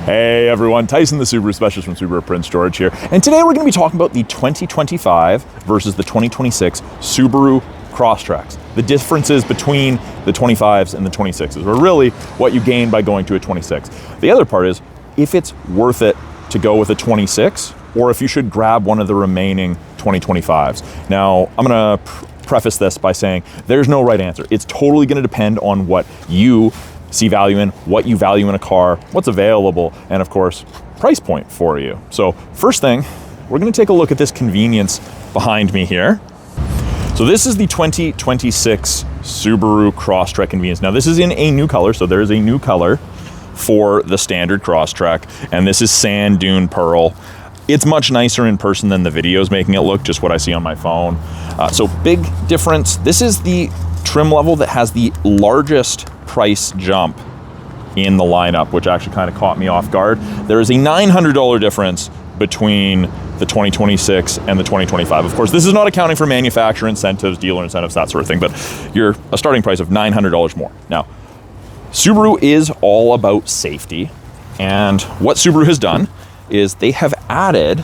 Hey everyone, Tyson the Subaru Specialist from Subaru Prince George here. And today we're going to be talking about the 2025 versus the 2026 Subaru Crosstreks. The differences between the 25s and the 26s, or really what you gain by going to a 26. The other part is if it's worth it to go with a 26 or if you should grab one of the remaining 2025s. Now, I'm going to preface this by saying there's no right answer. It's totally going to depend on what you see value in, what you value in a car, what's available, and of course, price point for you. So first thing, we're gonna take a look at this convenience behind me here. So this is the 2026 Subaru Crosstrek convenience. Now this is in a new color, so there is a new color for the standard Crosstrek, and this is Sand Dune Pearl. It's much nicer in person than the videos making it look, just what I see on my phone. So big difference. This is the trim level that has the largest price jump in the lineup, which actually kind of caught me off guard. There is a $900 difference between the 2026 and the 2025. Of course, this is not accounting for manufacturer incentives, dealer incentives, that sort of thing, but you're a starting price of $900 more. Now, Subaru is all about safety, and what Subaru has done is they have added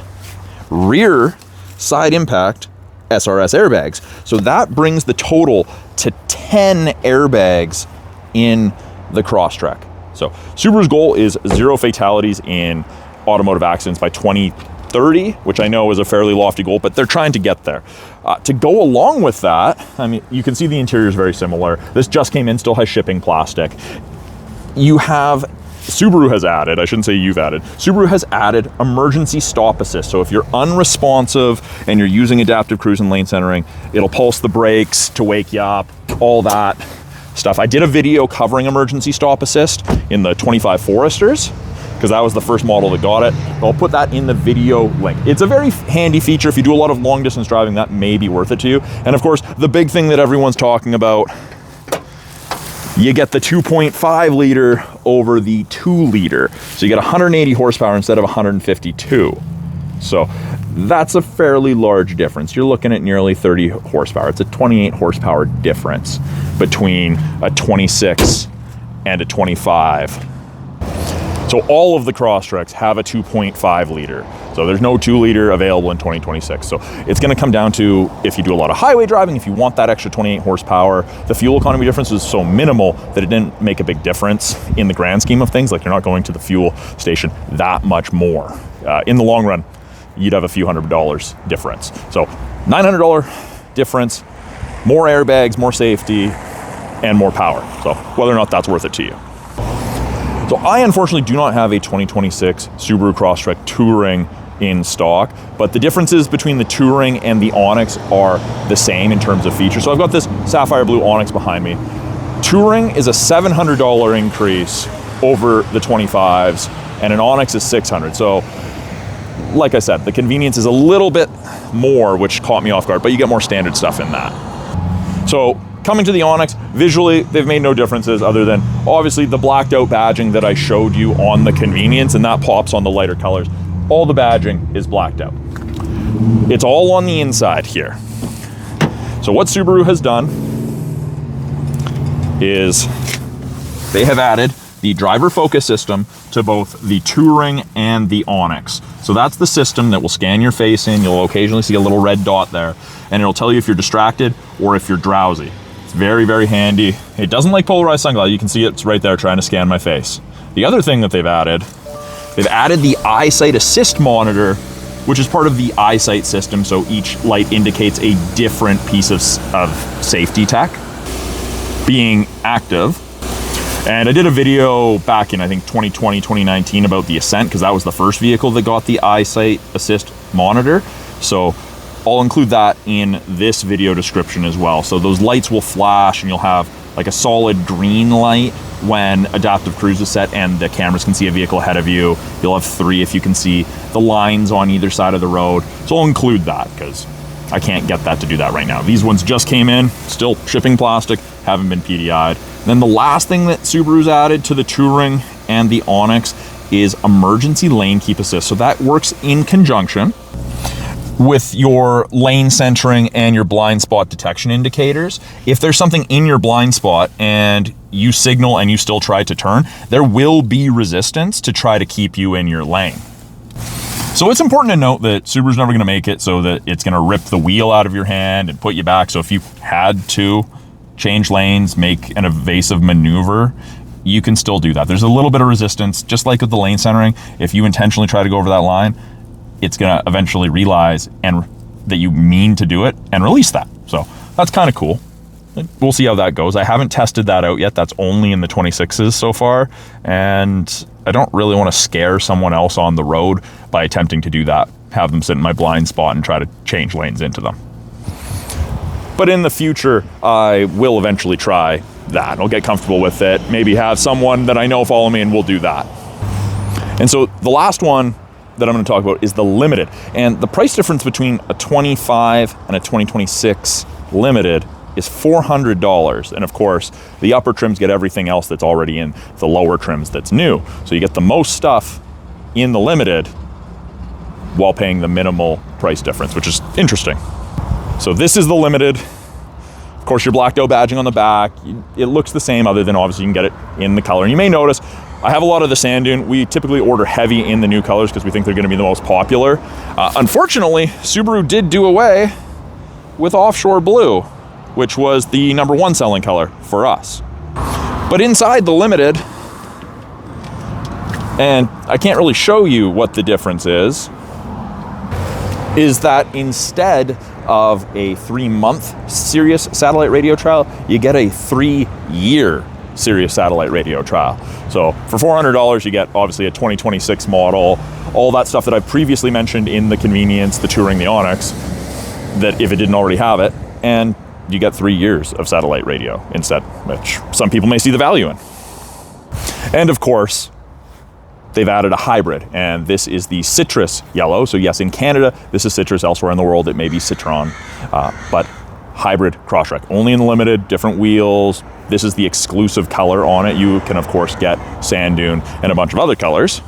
rear side impact SRS airbags. So that brings the total to 10 airbags in the Crosstrek. So Subaru's goal is 0 fatalities in automotive accidents by 2030, which I know is a fairly lofty goal, but they're trying to get there. To go along with that, I mean, you can see the interior is very similar. This just came in, still has shipping plastic. Subaru has added, I shouldn't say you've added, Subaru has added emergency stop assist. So if you're unresponsive and you're using adaptive cruise and lane centering, it'll pulse the brakes to wake you up, all that stuff. I did a video covering emergency stop assist in the 25 Foresters, because that was the first model that got it. I'll put that in the video link. It's a very handy feature. If you do a lot of long distance driving, that may be worth it to you. And of course, the big thing that everyone's talking about, you get the 2.5 liter over the 2 liter. So you get 180 horsepower instead of 152. So that's a fairly large difference. You're looking at nearly 30 horsepower. It's a 28 horsepower difference between a 26 and a 25. So all of the Crosstreks have a 2.5 liter. So there's no 2 liter available in 2026. So it's gonna come down to, if you do a lot of highway driving, if you want that extra 28 horsepower, the fuel economy difference is so minimal that it didn't make a big difference in the grand scheme of things. Like, you're not going to the fuel station that much more. In the long run, you'd have a few $100 difference. So $900 difference, more airbags, more safety, and more power. So whether or not that's worth it to you. So I unfortunately do not have a 2026 Subaru Crosstrek Touring in stock, but the differences between the Touring and the Onyx are the same in terms of features. So I've got this sapphire blue Onyx behind me. Touring is a $700 increase over the 25s, and an Onyx is $600. So like I said, the convenience is a little bit more, which caught me off guard, but you get more standard stuff in that. So coming to the Onyx, visually, they've made no differences other than obviously the blacked out badging that I showed you on the convenience, and that pops on the lighter colors. All the badging is blacked out. It's all on the inside here. So what Subaru has done is they have added the driver focus system to both the Touring and the Onyx. So that's the system that will scan your face in. You'll occasionally see a little red dot there, and it'll tell you if you're distracted or if you're drowsy. It's very, very handy. It doesn't like polarized sunglasses. You can see it's right there trying to scan my face. The other thing that they've added the eyesight assist monitor, which is part of the eyesight system. So each light indicates a different piece of safety tech being active. And I did a video back in, I think, 2020, 2019 about the Ascent, because that was the first vehicle that got the eyesight assist monitor. So I'll include that in this video description as well. So those lights will flash and you'll have like a solid green light when adaptive cruise is set and the cameras can see a vehicle ahead of you. You'll have 3 if you can see the lines on either side of the road. So I'll include that because I can't get that to do that right now. These ones just came in, still shipping plastic, haven't been PDI'd. Then the last thing that Subaru's added to the Touring and the Onyx is emergency lane keep assist. So that works in conjunction with your lane centering and your blind spot detection indicators. If there's something in your blind spot and you signal and you still try to turn, there will be resistance to try to keep you in your lane. So it's important to note that Subaru's never gonna make it so that it's gonna rip the wheel out of your hand and put you back. So if you had to change lanes, make an evasive maneuver, you can still do that. There's a little bit of resistance, just like with the lane centering. If you intentionally try to go over that line, it's gonna eventually realize and that you mean to do it and release that. So that's kind of cool. We'll see how that goes. I haven't tested that out yet. That's only in the 26s so far. And I don't really want to scare someone else on the road by attempting to do that. Have them sit in my blind spot and try to change lanes into them. But in the future, I will eventually try that. I'll get comfortable with it. Maybe have someone that I know follow me and we'll do that. And so the last one that I'm going to talk about is the Limited. And the price difference between a 25 and a 2026 Limited is $400. And of course, the upper trims get everything else that's already in the lower trims that's new. So you get the most stuff in the Limited while paying the minimal price difference, which is interesting. So this is the Limited. Of course, your blacked out badging on the back. It looks the same, other than obviously you can get it in the color. And you may notice I have a lot of the sand dune. We typically order heavy in the new colors because we think they're going to be the most popular. Unfortunately, Subaru did do away with offshore blue, which was the #1 selling color for us. But inside the Limited, and I can't really show you what the difference is that instead of a 3-month Sirius satellite radio trial, you get a 3-year Sirius satellite radio trial. So for $400, you get obviously a 2026 model, all that stuff that I previously mentioned in the convenience, the Touring, the Onyx, that if it didn't already have it, and you get 3 years of satellite radio instead, which some people may see the value in. And of course, they've added a hybrid, and this is the citrus yellow. So yes, in Canada, this is citrus. Elsewhere in the world, it may be citron, but hybrid Crosstrek, only in the Limited, different wheels. This is the exclusive color on it. You can of course get sand dune and a bunch of other colors,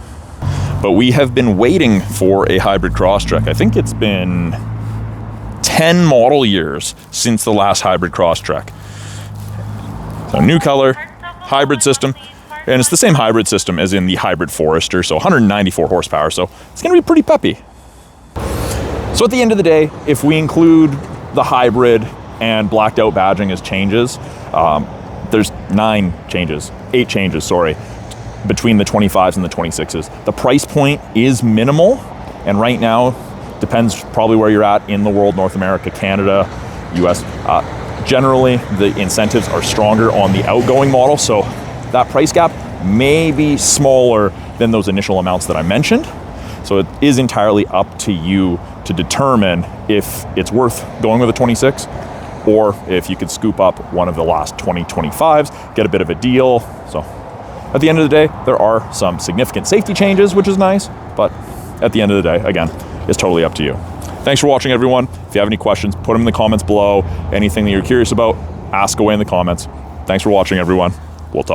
but we have been waiting for a hybrid Crosstrek. I think it's been 10 model years since the last hybrid Crosstrek. So new color, hybrid system, and it's the same hybrid system as in the hybrid Forester, so 194 horsepower, so it's gonna be pretty peppy. So at the end of the day, if we include the hybrid and blacked out badging as changes, there's 8 changes, sorry, between the 25s and the 26s. The price point is minimal, and right now, depends probably where you're at in the world, North America, Canada, US. Generally, the incentives are stronger on the outgoing model, so that price gap may be smaller than those initial amounts that I mentioned. So it is entirely up to you to determine if it's worth going with a 26 or if you could scoop up one of the last 2025s, get a bit of a deal. So at the end of the day, there are some significant safety changes, which is nice, but at the end of the day, again, it's totally up to you. Thanks for watching, everyone. If you have any questions, put them in the comments below. Anything that you're curious about, ask away in the comments. Thanks for watching, everyone. We'll talk.